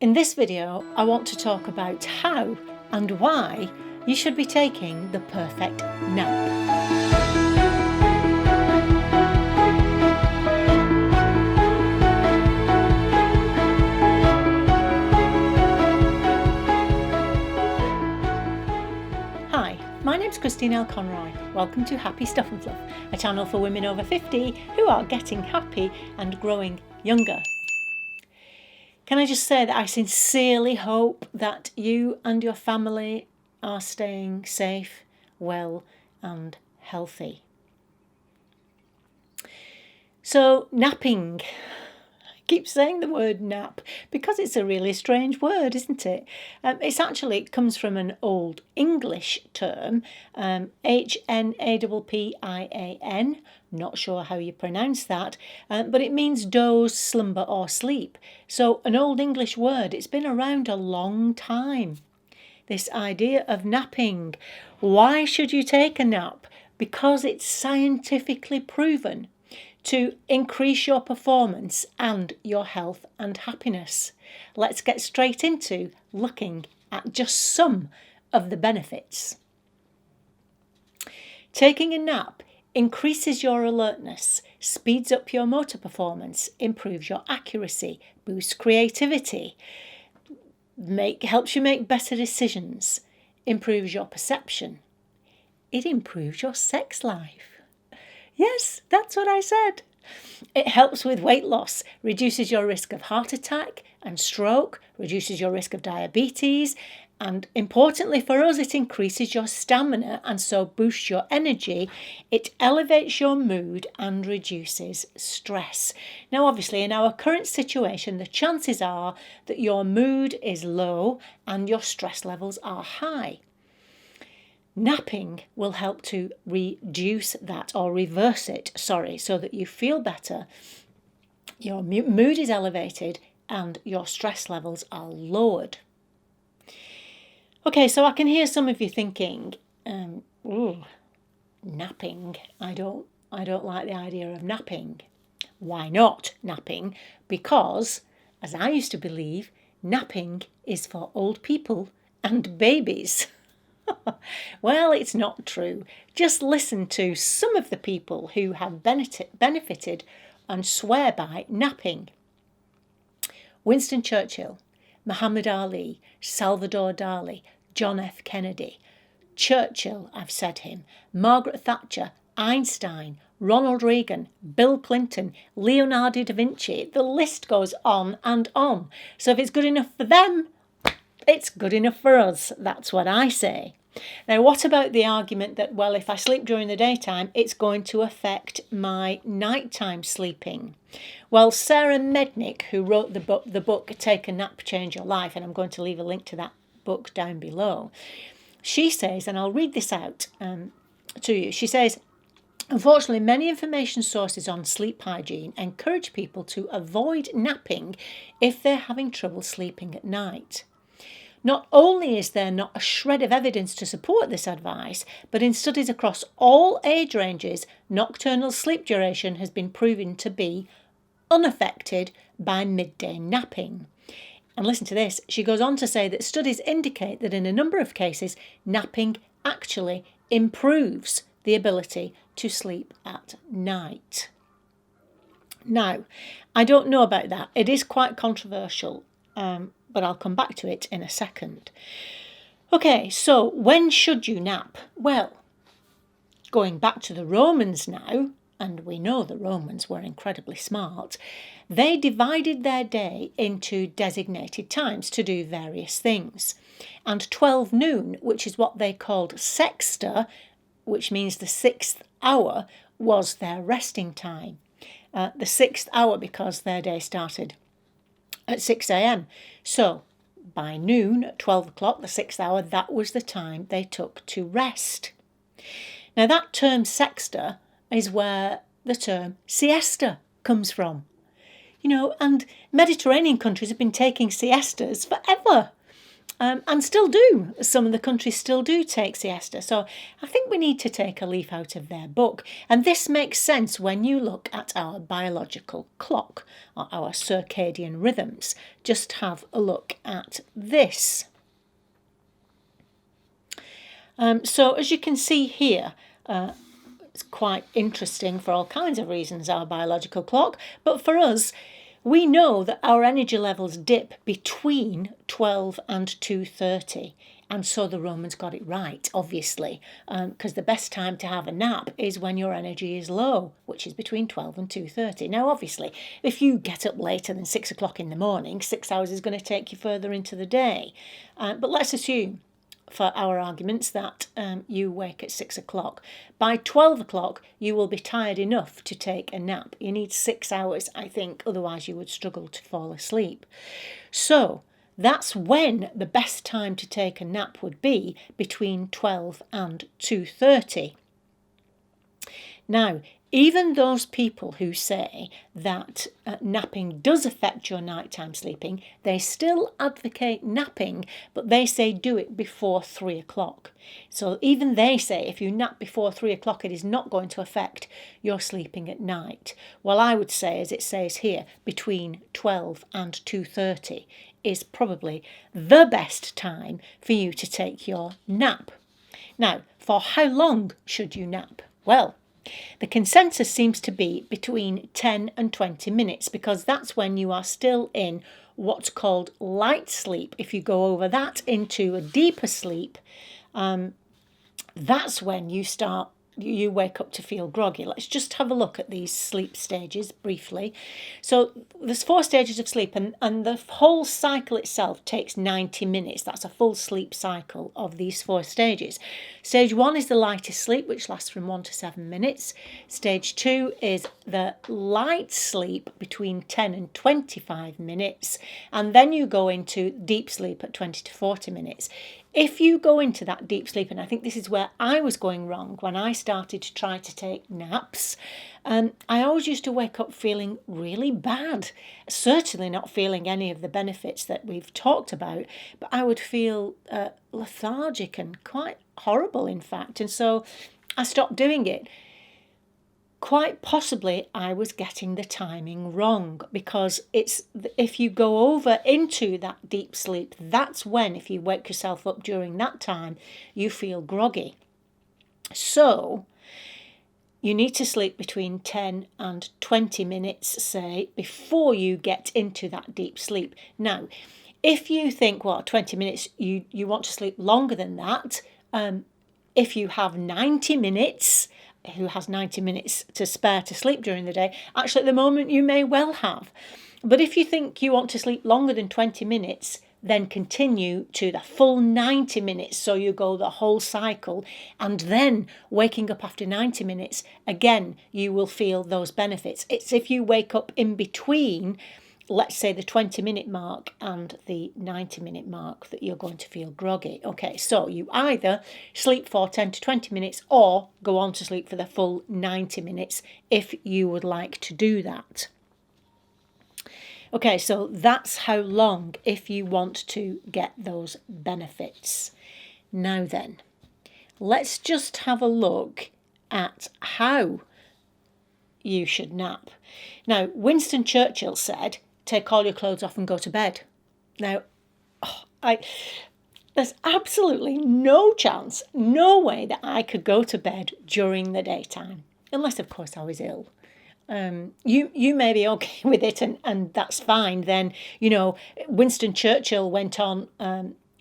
In this video, I want to talk about how and why you should be taking the perfect nap. Hi, my name's Christine L. Conroy. Welcome to Happy Stuff and Fluff, a channel for women over 50 who are getting happy and growing younger. Can I just say that I sincerely hope that you and your family are staying safe, well and healthy. So, napping. I keep saying the word nap because it's a really strange word, isn't it? It comes from an old English term, H-N-A-P-P-I-A-N. Not sure how you pronounce that, but it means doze, slumber or sleep. So an old English word, it's been around a long time. This idea of napping. Why should you take a nap? Because it's scientifically proven to increase your performance and your health and happiness. Let's get straight into looking at just some of the benefits. Taking a nap increases your alertness, speeds up your motor performance, improves your accuracy, boosts creativity, helps you make better decisions, improves your perception. It improves your sex life. Yes, that's what I said. It helps with weight loss, reduces your risk of heart attack and stroke, reduces your risk of diabetes, and importantly for us, it increases your stamina and so boosts your energy. It elevates your mood and reduces stress. Now, obviously, in our current situation, the chances are that your mood is low and your stress levels are high. Napping will help to reduce that or reverse it, so that you feel better, your mood is elevated and your stress levels are lowered. Okay, so I can hear some of you thinking, napping. I don't like the idea of napping. Why not napping? Because, as I used to believe, napping is for old people and babies. Well, it's not true. Just listen to some of the people who have benefited and swear by napping. Winston Churchill, Muhammad Ali, Salvador Dali, John F. Kennedy. Churchill, I've said him, Margaret Thatcher, Einstein, Ronald Reagan, Bill Clinton, Leonardo da Vinci. The list goes on and on. So if it's good enough for them, it's good enough for us. That's what I say. Now, what about the argument that, well, if I sleep during the daytime, it's going to affect my nighttime sleeping? Well, Sara Mednick, who wrote the book Take a Nap, Change Your Life, and I'm going to leave a link to that book down below, she says, and I'll read this out to you, she says, unfortunately, many information sources on sleep hygiene encourage people to avoid napping if they're having trouble sleeping at night. Not only is there not a shred of evidence to support this advice, but in studies across all age ranges, nocturnal sleep duration has been proven to be unaffected by midday napping. And listen to this, she goes on to say that studies indicate that in a number of cases, napping actually improves the ability to sleep at night. Now, I don't know about that. It is quite controversial, but I'll come back to it in a second. Okay, so when should you nap? Well, going back to the Romans now, and we know the Romans were incredibly smart, they divided their day into designated times to do various things. And 12 noon, which is what they called sexta, which means the 6th hour, was their resting time. The 6th hour because their day started at 6 a.m. So by noon, at 12 o'clock, the 6th hour, that was the time they took to rest. Now that term sexta is where the term siesta comes from. And Mediterranean countries have been taking siestas forever. and still do. Some of the countries still do take siesta. So I think we need to take a leaf out of their book. And this makes sense when you look at our biological clock, or our circadian rhythms. Just have a look at this. So as you can see here, it's quite interesting for all kinds of reasons, our biological clock. But for us, we know that our energy levels dip between 12 and 2:30. And so the Romans got it right, obviously, because the best time to have a nap is when your energy is low, which is between 12 and 2:30. Now, obviously, if you get up later than 6 o'clock in the morning, 6 hours is going to take you further into the day. But let's assume, for our arguments, that you wake at 6 o'clock. By 12 o'clock, you will be tired enough to take a nap. You need 6 hours, I think, otherwise you would struggle to fall asleep. So that's when the best time to take a nap would be, between 12 and 2:30. Now, even those people who say that napping does affect your nighttime sleeping, they still advocate napping, but they say do it before 3 o'clock. So even they say if you nap before 3 o'clock, it is not going to affect your sleeping at night. Well, I would say, as it says here, between 12 and 2:30 is probably the best time for you to take your nap. Now, for how long should you nap? Well, the consensus seems to be between 10 and 20 minutes, because that's when you are still in what's called light sleep. If you go over that into a deeper sleep, that's when you wake up to feel groggy. Let's just have a look at these sleep stages briefly. So there's 4 stages of sleep, and the whole cycle itself takes 90 minutes. That's a full sleep cycle of these 4 stages. Stage 1 is the lightest sleep, which lasts from 1 to 7 minutes. Stage 2 is the light sleep between 10 and 25 minutes. And then you go into deep sleep at 20 to 40 minutes. If you go into that deep sleep, and I think this is where I was going wrong when I started to try to take naps, I always used to wake up feeling really bad, certainly not feeling any of the benefits that we've talked about, but I would feel lethargic and quite horrible, in fact, and so I stopped doing it. Quite possibly I was getting the timing wrong, because if you go over into that deep sleep, that's when, if you wake yourself up during that time, you feel groggy. So you need to sleep between 10 and 20 minutes, say, before you get into that deep sleep. Now, if you think, well, 20 minutes, you want to sleep longer than that, if you have 90 minutes, who has 90 minutes to spare to sleep during the day, actually at the moment you may well have. But if you think you want to sleep longer than 20 minutes, then continue to the full 90 minutes. So you go the whole cycle, and then waking up after 90 minutes, again, you will feel those benefits. It's if you wake up in between, let's say, the 20-minute mark and the 90-minute mark, that you're going to feel groggy. Okay, so you either sleep for 10 to 20 minutes or go on to sleep for the full 90 minutes if you would like to do that. Okay, so that's how long if you want to get those benefits. Now then, let's just have a look at how you should nap. Now, Winston Churchill said, take all your clothes off and go to bed. Now, there's absolutely no chance, no way that I could go to bed during the daytime, unless, of course, I was ill. You may be okay with it, and that's fine. Then, Winston Churchill went on.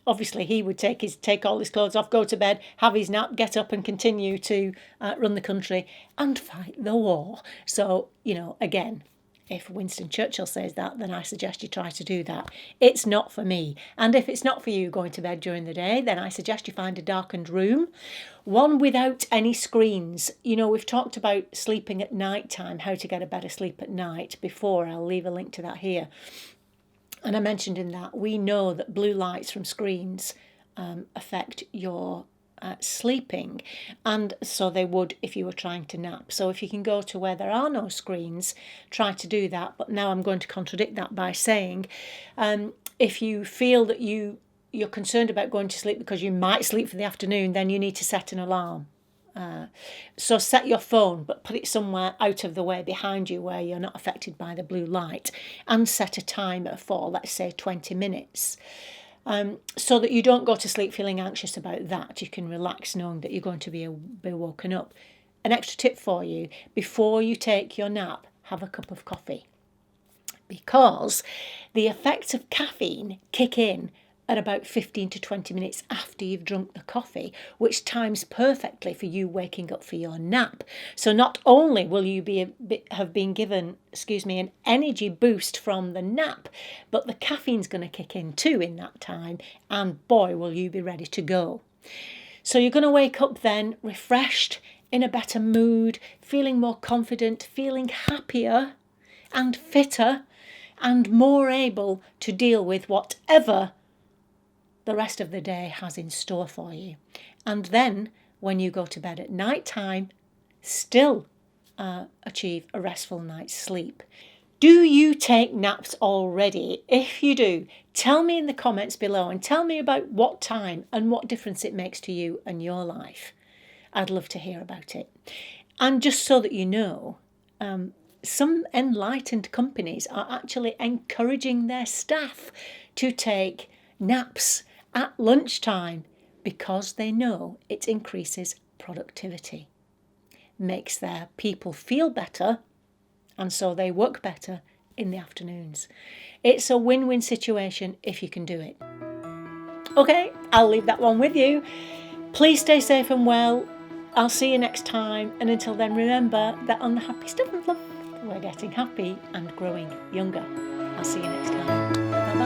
Obviously, he would take all his clothes off, go to bed, have his nap, get up, and continue to run the country and fight the war. So, again, if Winston Churchill says that, then I suggest you try to do that. It's not for me. And if it's not for you going to bed during the day, then I suggest you find a darkened room, one without any screens. We've talked about sleeping at night time, how to get a better sleep at night before. I'll leave a link to that here. And I mentioned in that, we know that blue lights from screens affect your sleeping, and so they would if you were trying to nap. So if you can go to where there are no screens, try to do that. But now I'm going to contradict that by saying, if you feel that you you're concerned about going to sleep because you might sleep for the afternoon, then you need to set an alarm. So set your phone, but put it somewhere out of the way behind you where you're not affected by the blue light, and set a timer for, let's say, 20 minutes. So that you don't go to sleep feeling anxious about that. You can relax knowing that you're going to be woken up. An extra tip for you: before you take your nap, have a cup of coffee, because the effects of caffeine kick in at about 15 to 20 minutes after you've drunk the coffee, which times perfectly for you waking up for your nap. So not only will you have been given, an energy boost from the nap, but the caffeine's going to kick in too in that time, and boy, will you be ready to go. So you're going to wake up then refreshed, in a better mood, feeling more confident, feeling happier and fitter, and more able to deal with whatever the rest of the day has in store for you. And then when you go to bed at night time, still achieve a restful night's sleep. Do you take naps already? If you do, tell me in the comments below, and tell me about what time and what difference it makes to you and your life. I'd love to hear about it. And just so that you know, some enlightened companies are actually encouraging their staff to take naps at lunchtime because they know it increases productivity, makes their people feel better, and so they work better in the afternoons. It's a win-win situation if you can do it. Okay, I'll leave that one with you. Please stay safe and well. I'll see you next time, and until then, remember that on the Happy Stuff and Fluff, we're getting happy and growing younger. I'll see you next time. Bye-bye.